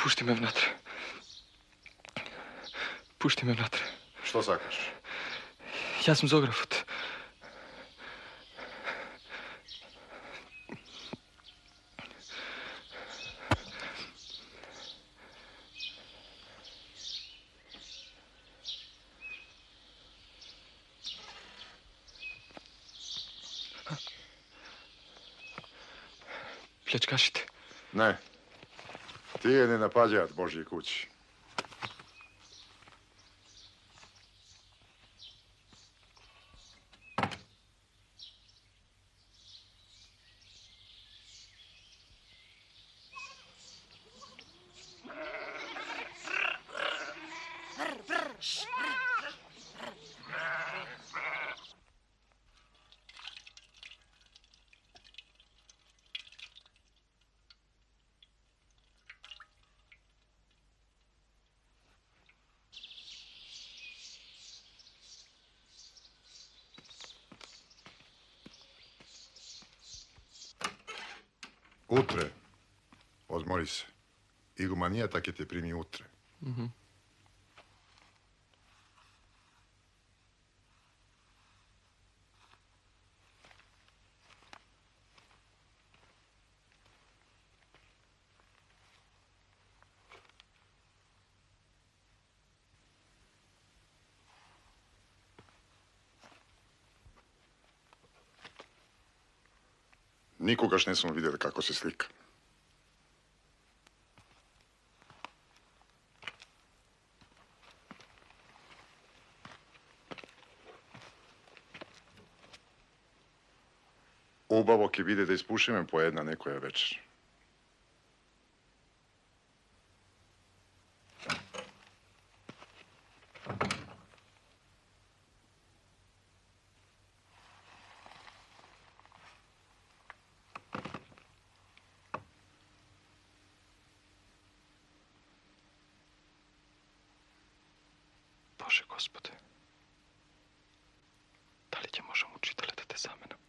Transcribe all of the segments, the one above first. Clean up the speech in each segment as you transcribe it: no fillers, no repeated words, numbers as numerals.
Pušti me vnatre. Pušti me vnatre. Što sakaš? Ja sam Zografot. Pljačkašite? Ne. Ti je ne napađat Božji kući. Utre. Odmori se. Igumanija tak je te primi utre. Nikogaš ne smo vidjeli kako se slika. Ubavok je vide da ispušime po jedna nekoja večer. Bože, Gospode, da li će možemo učitele da te zamenam?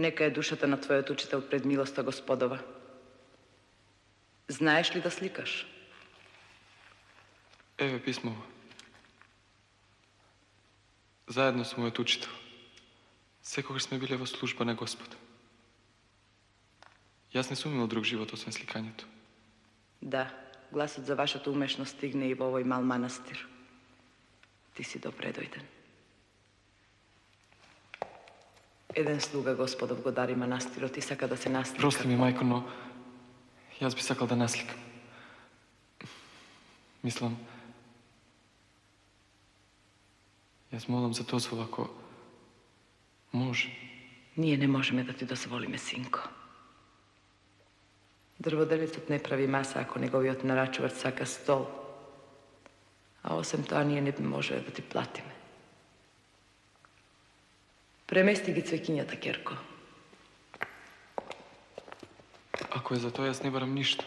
Neka je dušata na tvojoj tučitel pred milosta gospodova. Znaješ li da slikaš? Evo je pismo. Zajedno smo joj tučitel. Sve koga smo bili evo služba na gospoda. Jaz ne sumim v drug život o svojem slikanju. Da, glasat za vašatu umešnost stigne i v ovoj mal manastir. Ti si dobredojden. Jedan sluga gospodov godari manastiro, ti saka da se naslika. Prosti mi, majko, no jaz bi sakal da naslikam. Mislim, jaz molim za dozvolu ako može. Nije, ne može me da ti dozvoli me, sinko. Drvodelicot ne pravi masa ako ne govi od naračuvac saka stol. A osem to, nije ne bi može da ti plati me. Premesti gi cvekinjata, Kerko. Ako je za to, jaz ne baram ništa.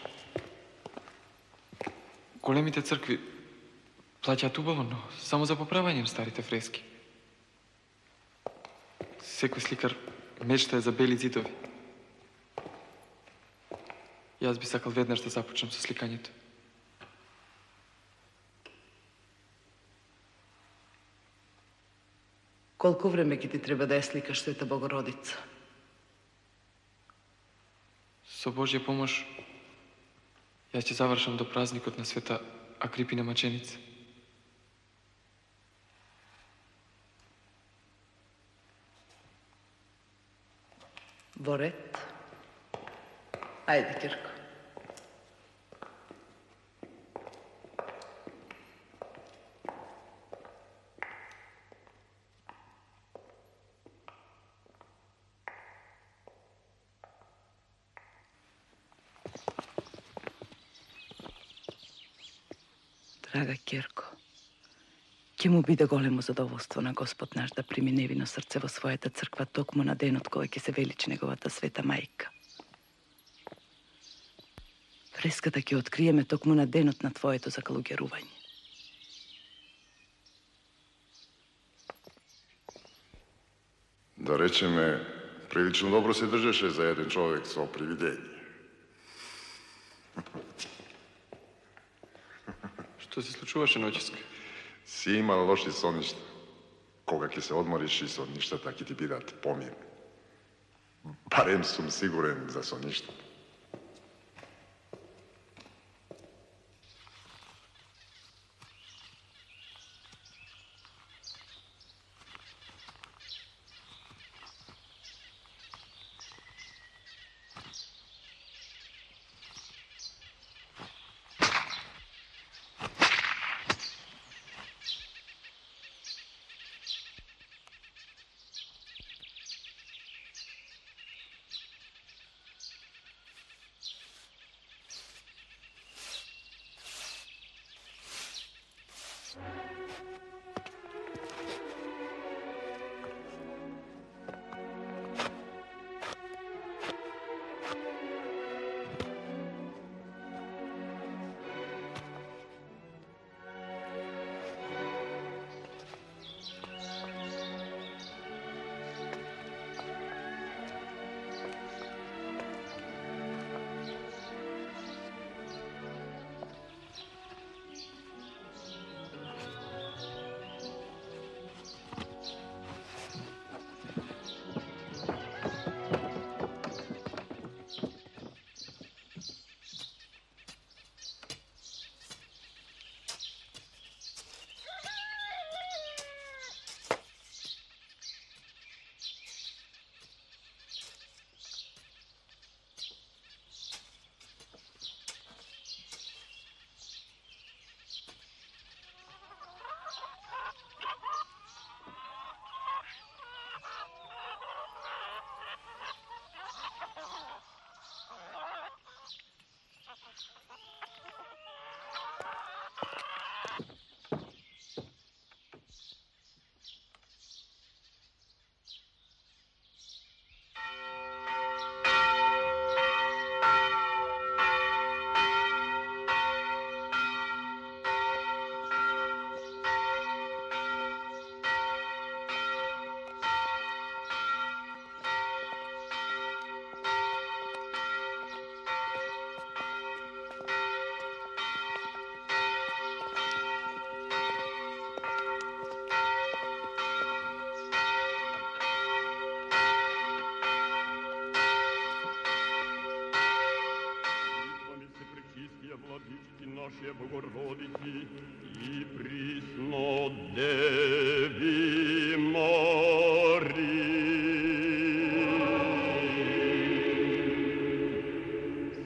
Големите цркви плаќаат убаво, но само за поправање старите фрески. Секој сликар мечтае за бели зидови. Јас би сакал веднаш да започнем со сликањето. Колку време ќе ти треба да ја сликаш Света Богородица? Со Божја помош, јас ќе завршам до празникот на Света Акрипина Маченица. Во ред. Ајде, Керко. Драга Керко, ќе му биде големо задоволство на Господ наш да прими невино срце во својата црква токму на денот кој ќе се величи неговата света мајка. Фреската ќе откриеме токму на денот на твоето закалуѓерување. Да речеме, прилично добро се држеше за еден човек со привидење. Што се случуваше ноќеска? Си имал лоши соништа. Кога ќе се одмориш и сонништата ќе ти бидат помирни. Барем сум сигурен за сонништата. Владички нашей Богородицы и присно Деви Марии.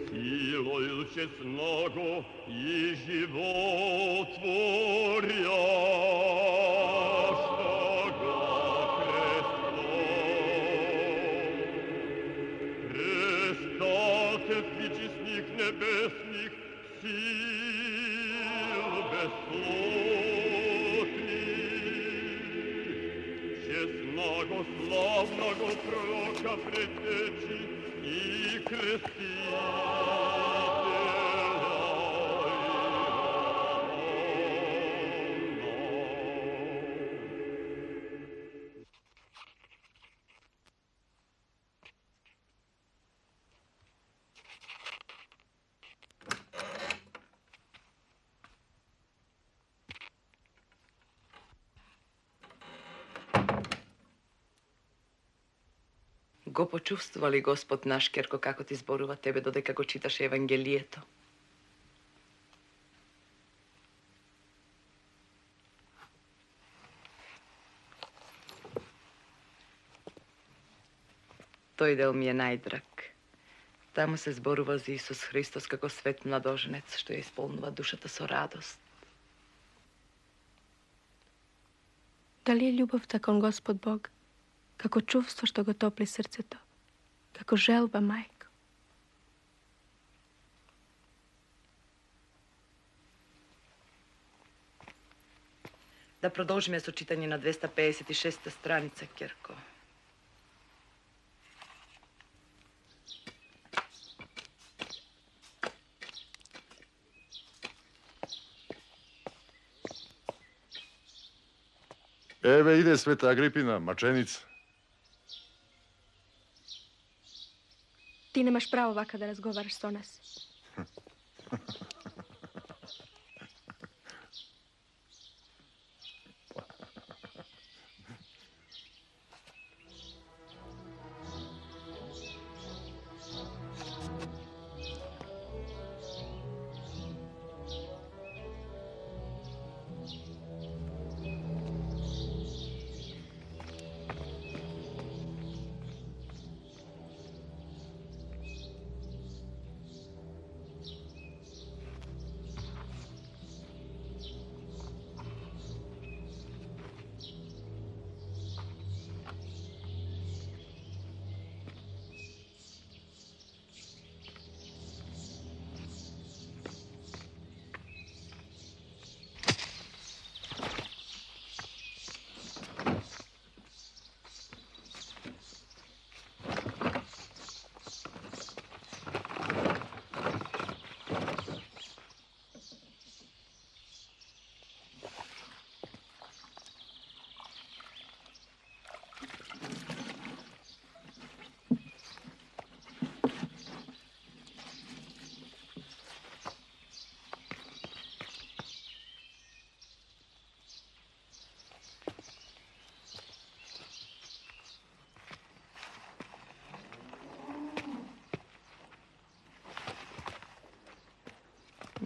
Силою честного и животворящего Христос, вичестник небесных, сил бесплотных, честного, славного пророка предтечи и Го почувствува ли Господ наш, Керко, како ти зборува тебе додека го читаше Евангелието? Тој дел ми е најдраг. Таму се зборува за Исус Христос како свет младоженец, што ја исполнува душата со радост. Дали е љубовта кон Господ Бог, како чувство што го топли срцето, како желба мајка? Да продолжиме со читање на 256 страница, Керко. Еве иде Света Агрипина, маченица. Ти немаш право вака да разговараш со нас.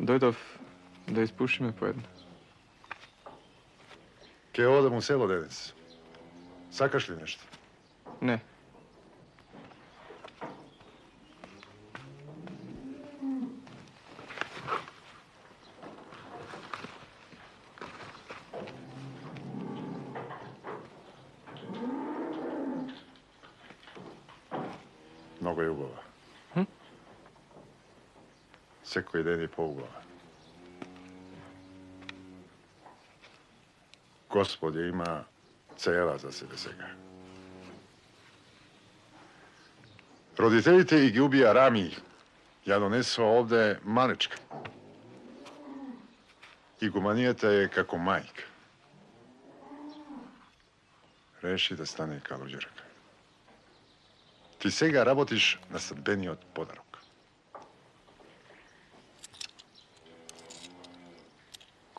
Дојдов да испушиме по една. Ке одам у село денес. Сакаш ли нешто? Не. Много е убава. Секој ден е поубава. Господ ја има цела за себе сега. Родителите и ги убија Рами. Ја донесо овде малечка. Игуманијата е како мајка. Реши да стане калуѓерка. Ти сега работиш на съдбениот подарок.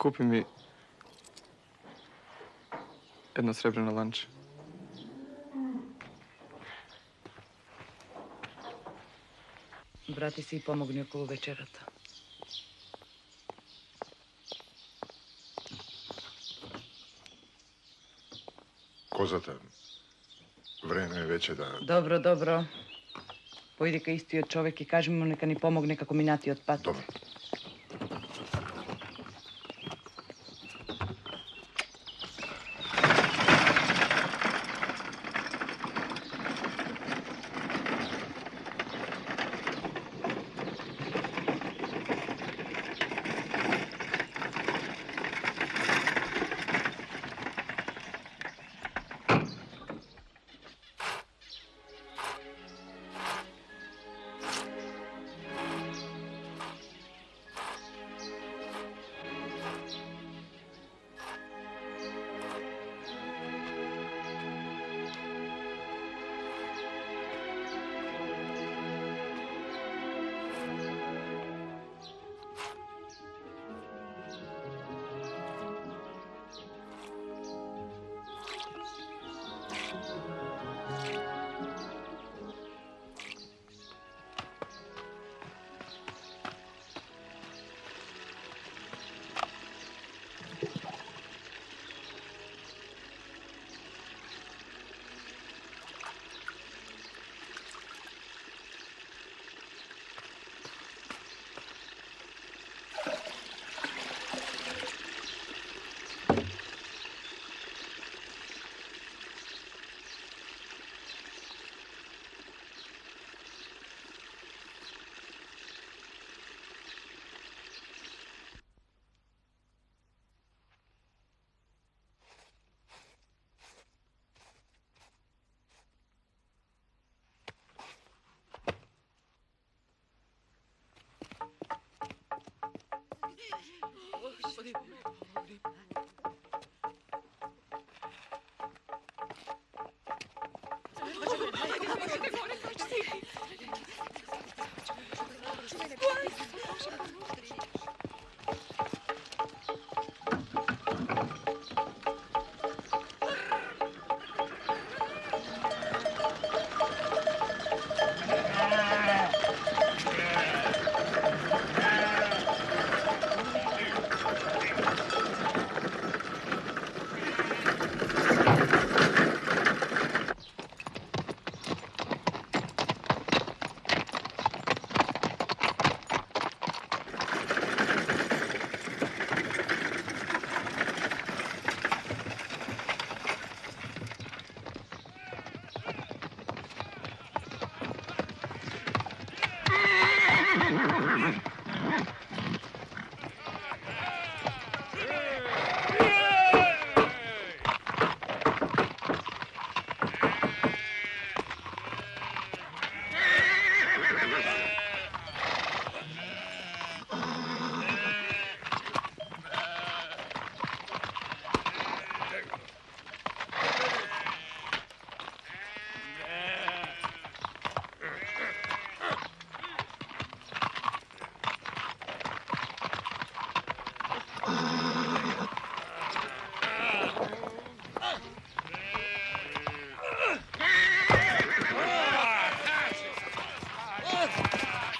Купи ми една сребрена ланче. Брати си и помогни околу вечерата. Kozata, vreme je veće da... Dobro, dobro. Pojdi ka isti od čovek i kaži mu neka ni pomogne kako mi nati od pata. Dobro.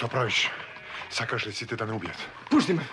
Što praviš? Sakaš li si te da me ubijete? Pušti me!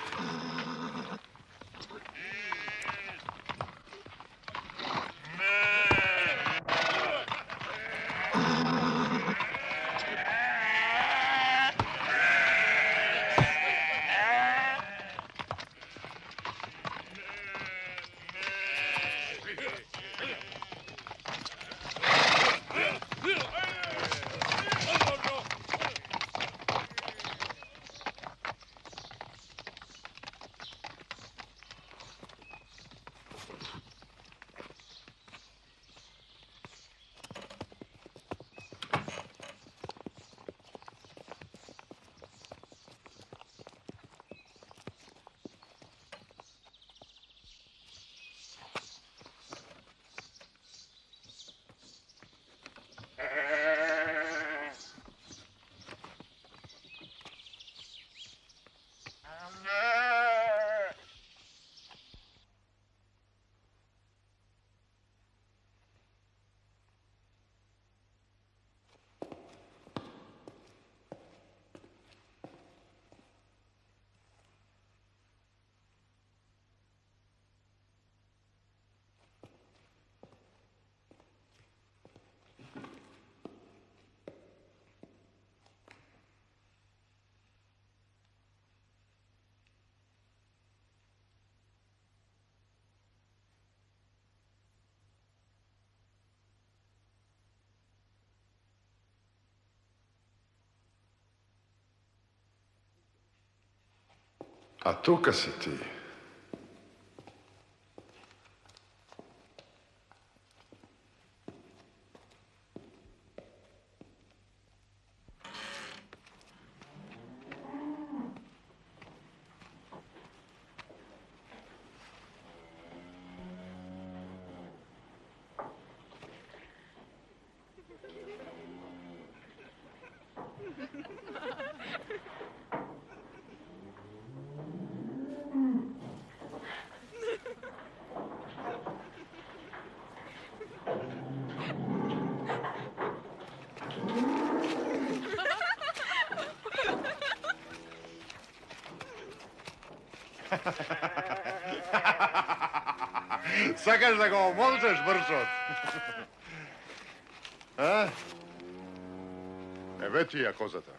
A tuka si ti. Sakaš da ga omolčeš, bršot? A? Većija kozata.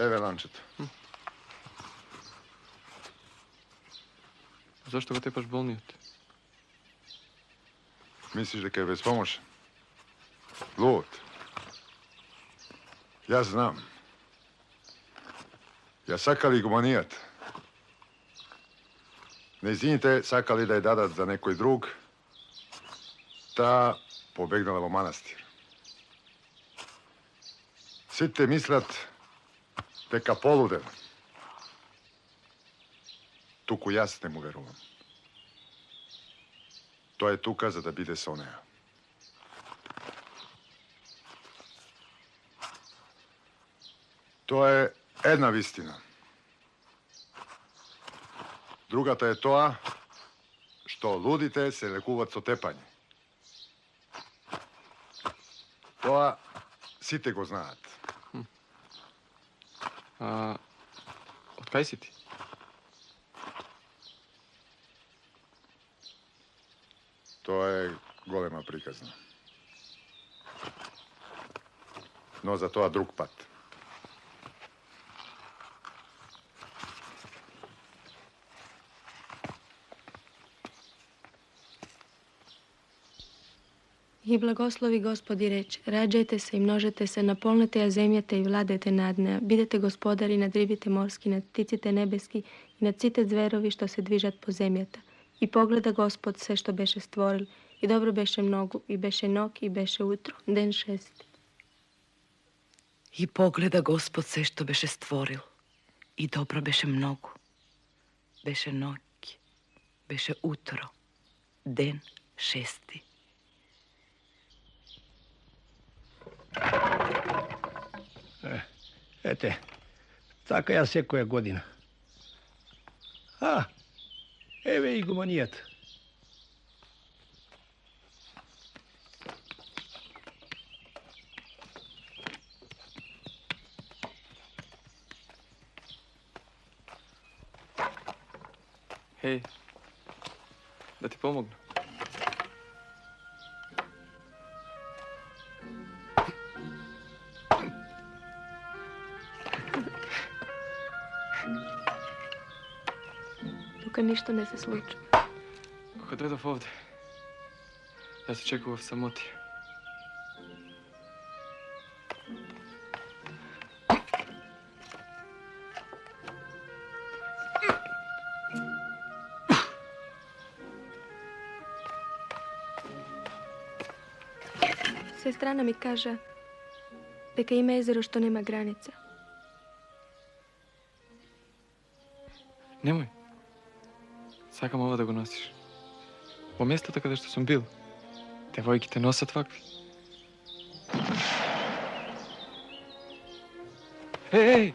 Evo lančeto. Zašto ga tepaš bolnijete? Misliš da je bez pomoći? Lud. Ja znam. Ja sakali gumanijat. Ne izvinite, sakali da je dadat za nekoj drug, ta pobegnala u manastir. Svi mislat teka poluden. Tuku jas ne mu verujem. To je tuka za da bide soneja. To je jedna vistina. Druga to je toa što ludite se lekuvat so tepanje. Toa site go znat. A od kaj si ti? To je golema prikazna. No za toa drug pat. I blagoslovi Gospodi reč, rađajte se i množete se, napolnite ja zemljate i vladajte nad neja, bidete gospodari nad ribite morski, nad pticite nebeski i nad cite zverovi što se dvižat po zemljata. I pogleda Gospod sve što beše stvoril, i dobro beše mnogu, i beše nok, i beše utro. Den 6. I pogleda Gospod sve što beše stvoril, i dobro beše mnogo. Beše noć, beše utro, den 6. Ete, taka ja se koja godina. A, eve i gumanijat. Hej, da ti pomognu. Tuka ništa ne se sluča. Kad dojdov ovde, ja se čekao v samoti. Sestrana mi kaže deka ima jezero što nema granica. Nemoj. Sakam ovo da go nosiš. Po mjesta kada što sam bil. Devojki te nose takvi. Ej!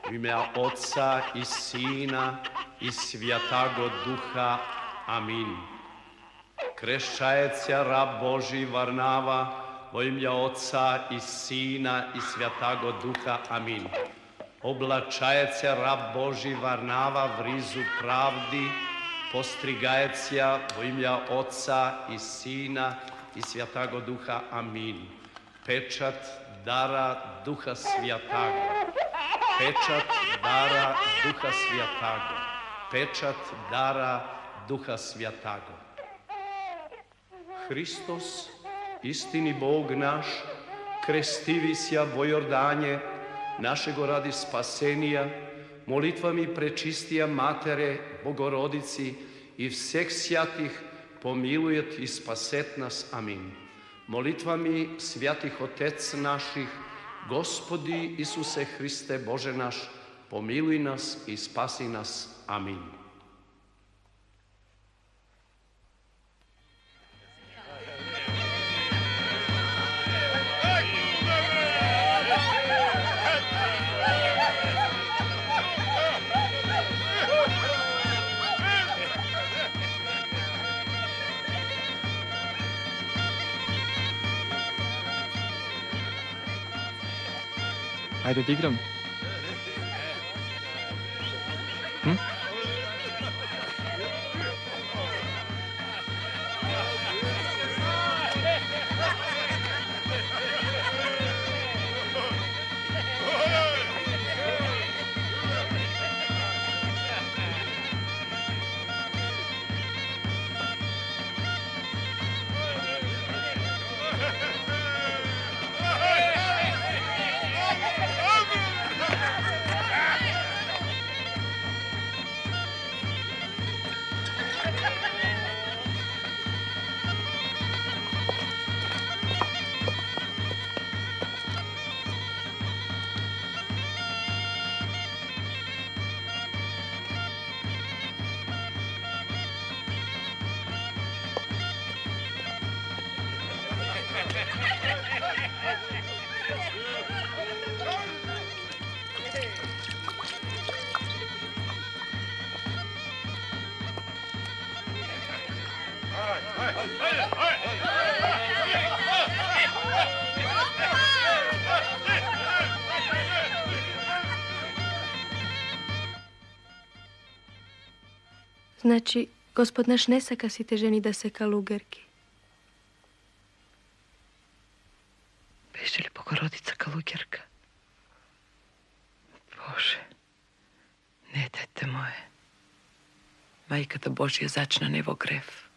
U ime Otca i Sina i Svjatago Duha. Amin. Krešćajeća rab Boži Varnava, во ім'я Отца і Сина і Святаго Духа. Амінь. Облачається раб Божий Варнава в ризу правди, постригається во ім'я Отца і Сина і Святаго Духа. Амінь. Печат дара Духа Святаго. Pečat dara Duha Svjatago. Pečat dara Duha Svjatago. Hristos, istini Bog naš, krestivisja vo Jordanje, našego radi spasenija, molitvami prečistija Matere, Bogorodici i vseh sjatih pomilujet i spaset nas. Amin. Molitvami svjatih Otec naših, Gospodi Isuse Hriste, Bože naš, pomiluj nas i spasi nas. Amin. Ajde da igram. Hm? Znači, gospod naš ne saka si te ženi da se kalugerki. Беше ли Богородица калугерка? Боже, не, дете мое. Мајката Божија зачна не во грев,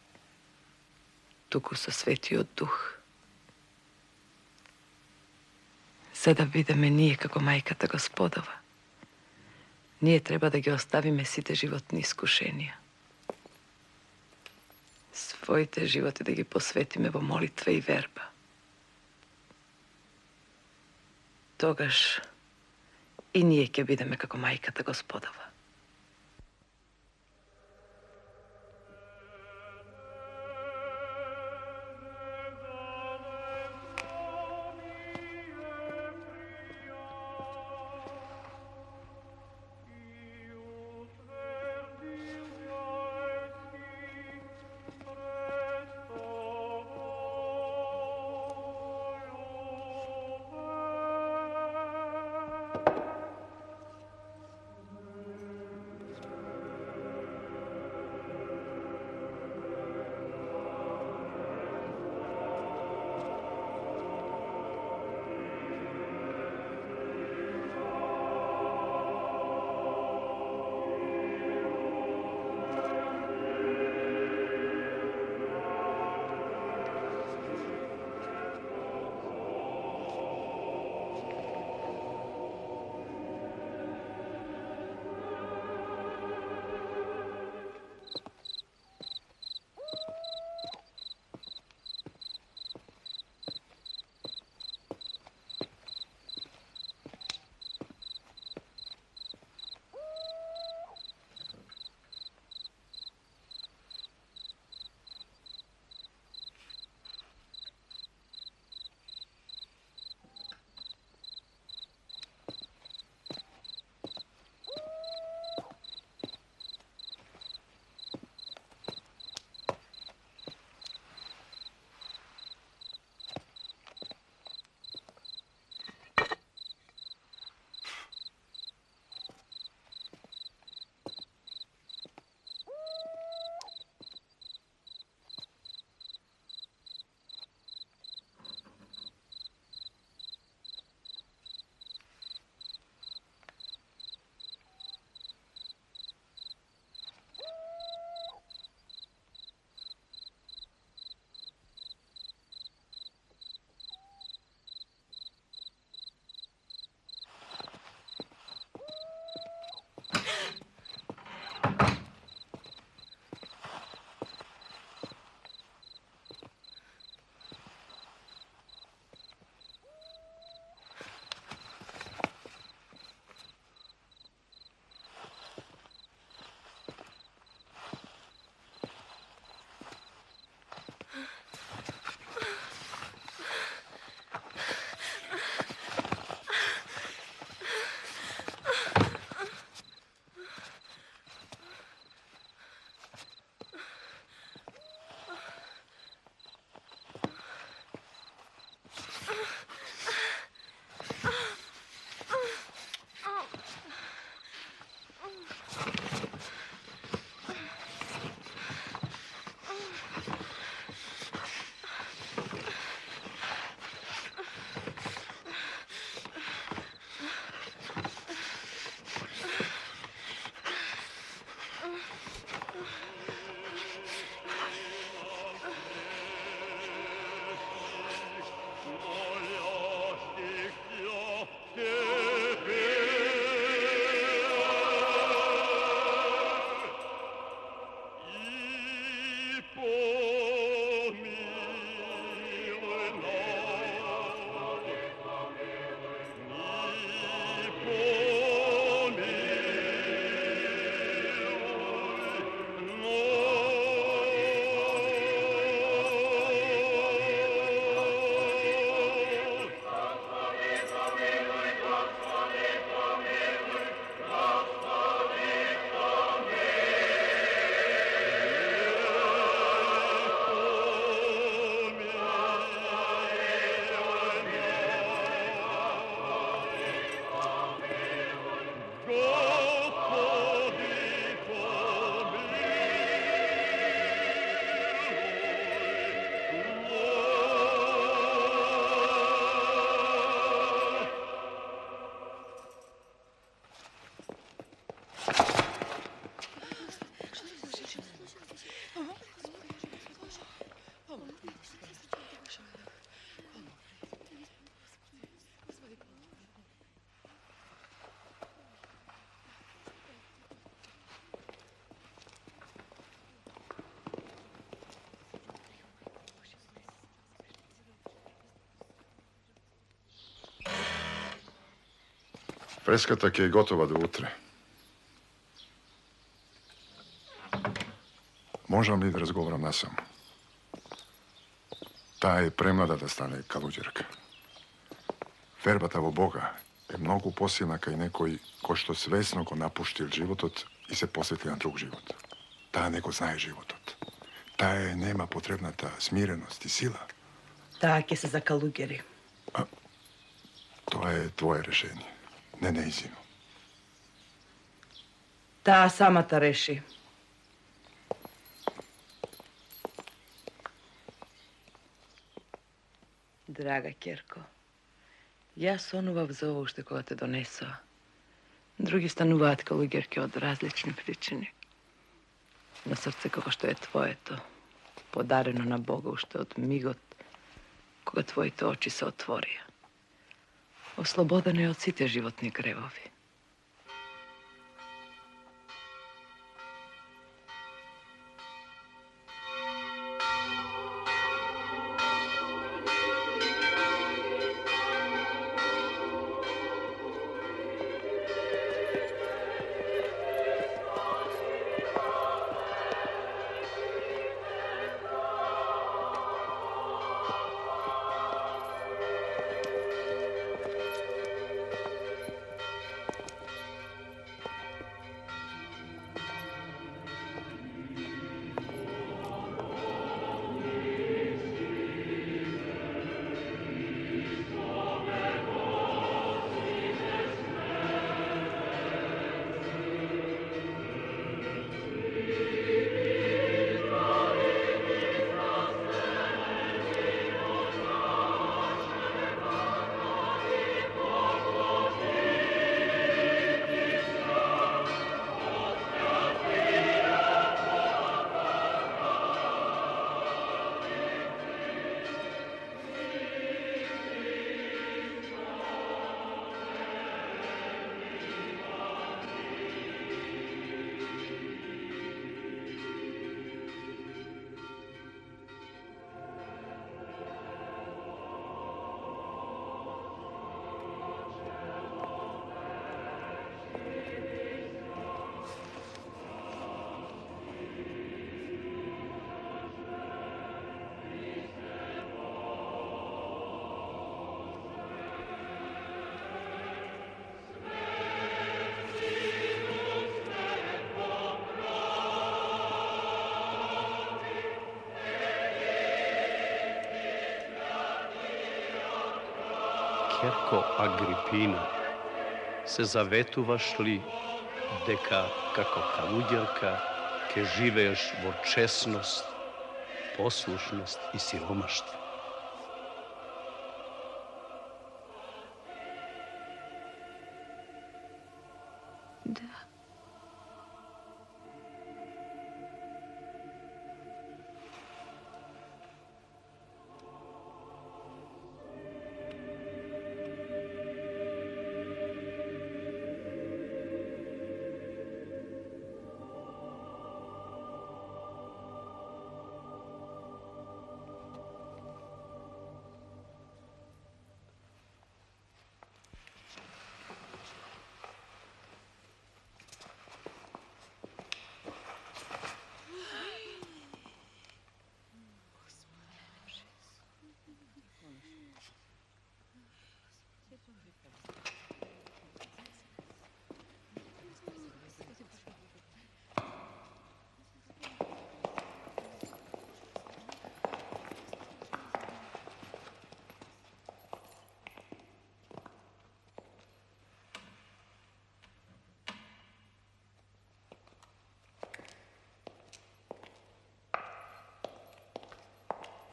туку со светиот дух. За да бидеме ние како мајката Господова, ние треба да ги оставиме сите животни искушенија. Своите животи да ги посветиме во молитва и верба. Тогаш и ние ќе бидеме како мајката Господова. Freskata ki je gotova do utre. Možem li da razgovoram nasam? Ta je premlada da stane kaluđerka. Verbatavo Boga je mnogo posilna kaj nekoj ko što svesno ko napušti životot i se posveti na drug život. Ta neko znaje životot. Ta je nema potrebna ta smirenost i sila. Ta ke se zakalugeri. To je tvoje rešenje, ne neizino. Ta sama ta reši. Драга Керко, јас онував за ово уште кога те донесоа. Други стануваат калуѓерки од различни причини. На срце како што е твоето, подарено на Бога уште од мигот кога твоите очи се отворија. Ослободено е од сите животни гревови. Керко Агрипина, се заветуваш ли дека како калуѓерка ке живееш во чесност, послушност и сиромаштво? Да.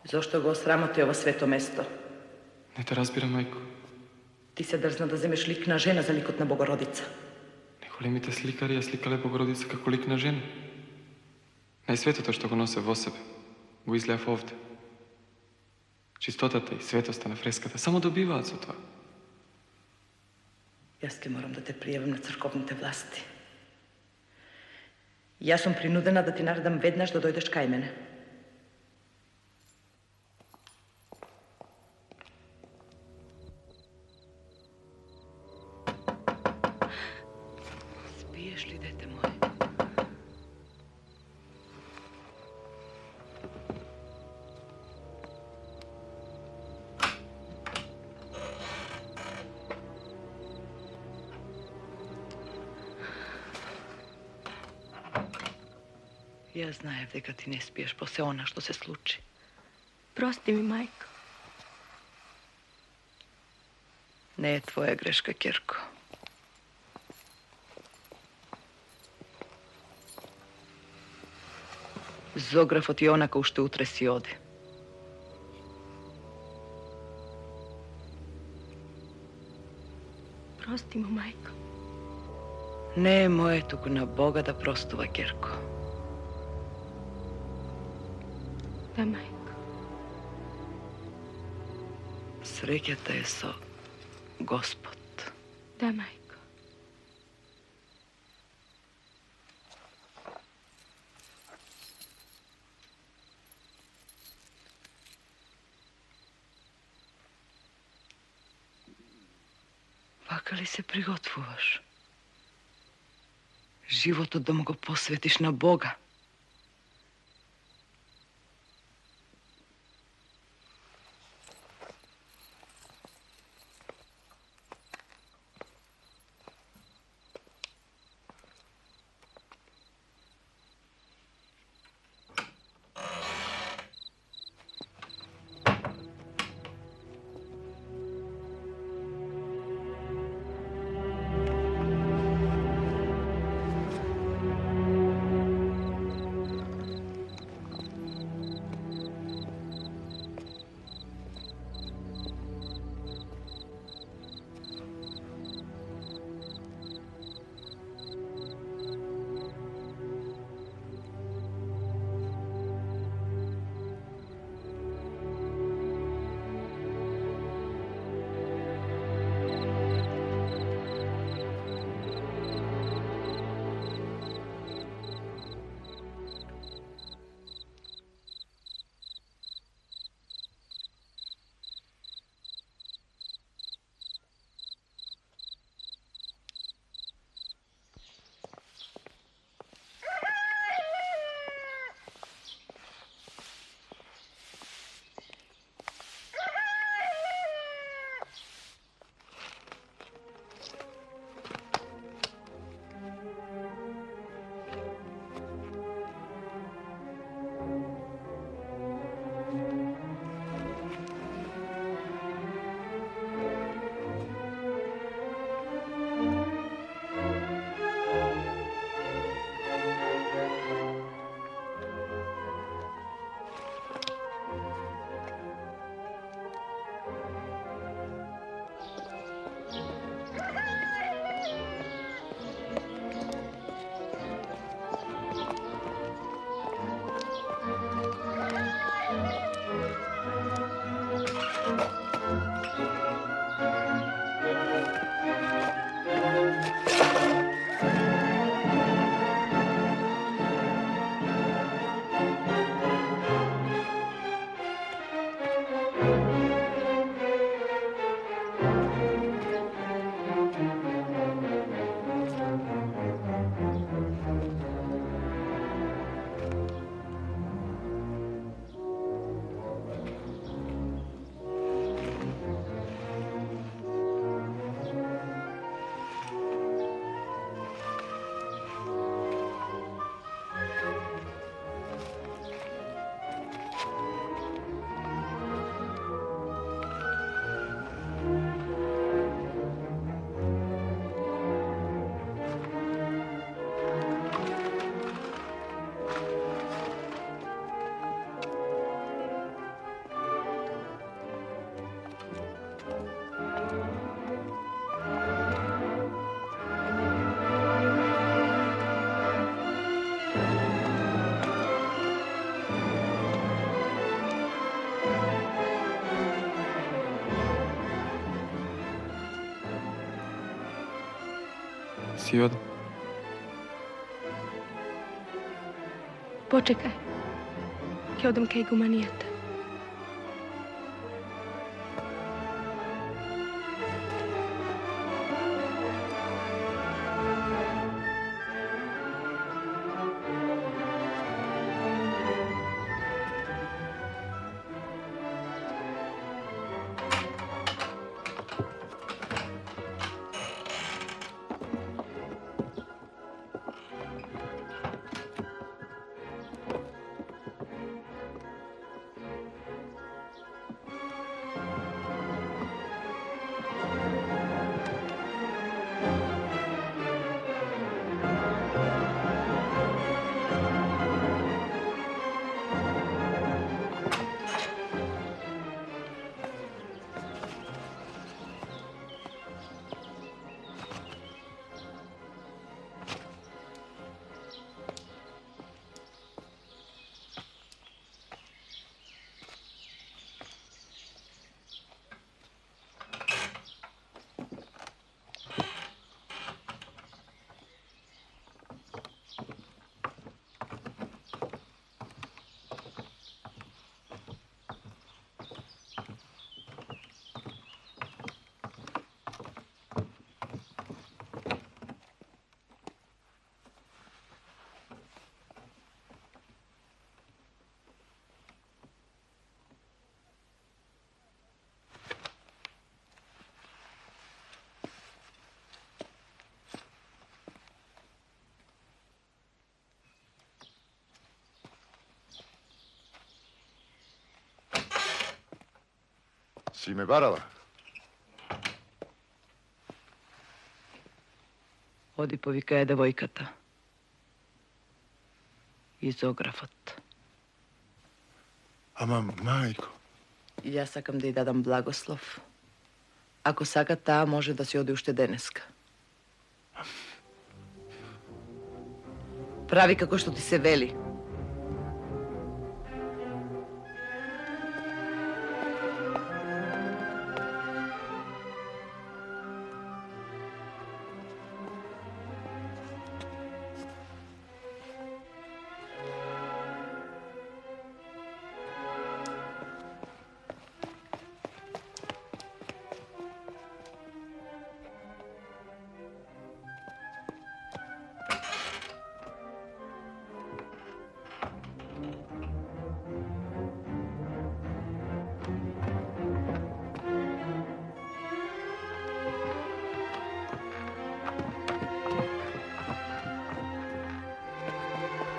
Зошто го осрамоти ова свето место? Не те разбирам, мајко. Ти се дрзна да земеш лик на жена за ликот на Богородица. Неголемите сликари ја сликале Богородица како лик на жена. Најсветото што го носе во себе, го излеав овде. Чистотата и светоста на фреската само добиваат со тоа. Јас ке морам да те пријавам на црковните власти. Јас сум принудена да ти наредам веднаш да дојдеш кај мене. Ja znajem da ti ne spiješ posle ona što se sluči. Prosti mi, majko. Ne je tvoja greška, Kerko. Zografo ti je onako što utresi ode. Prosti mu, majko. Ne moje tuku na Boga da prostuva, Kerko. Da, majko. Srećata je so Gospod. Da, majko. Vaka li se prigotvovaš? Život da mu go posvetiš na Boga. Si od... Počekaj. Kje odem kaj gumanijata. Si me varala? Оди повикај девојката. Изографот. Ама, мајко. Јас сакам да ја дадам благослов. Ако сака, таа може да си оди уште денеска. Прави како што ти се вели.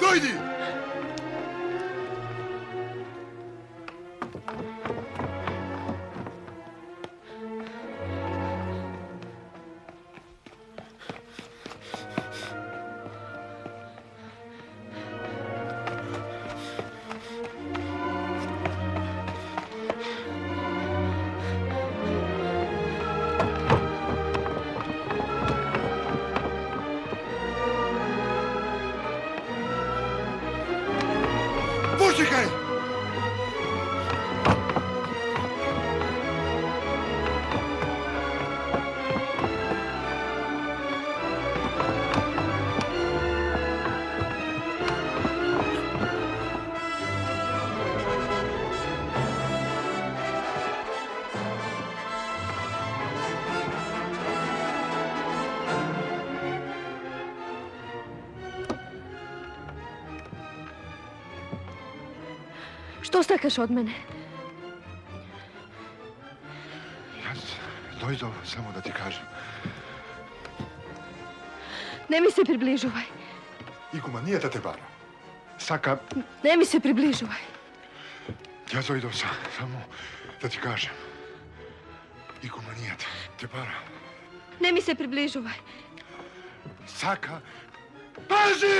Doјди! Почекај! Што сакаш од мене? Јас дојдов само да ти кажам. Не ми се приближувај. Игуманијата те бара. Сака, Не ми се приближувај. јас дојдов само да ти кажам. Игуманијата те бара. Не ми се приближувај. Сака, пази!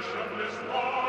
Naša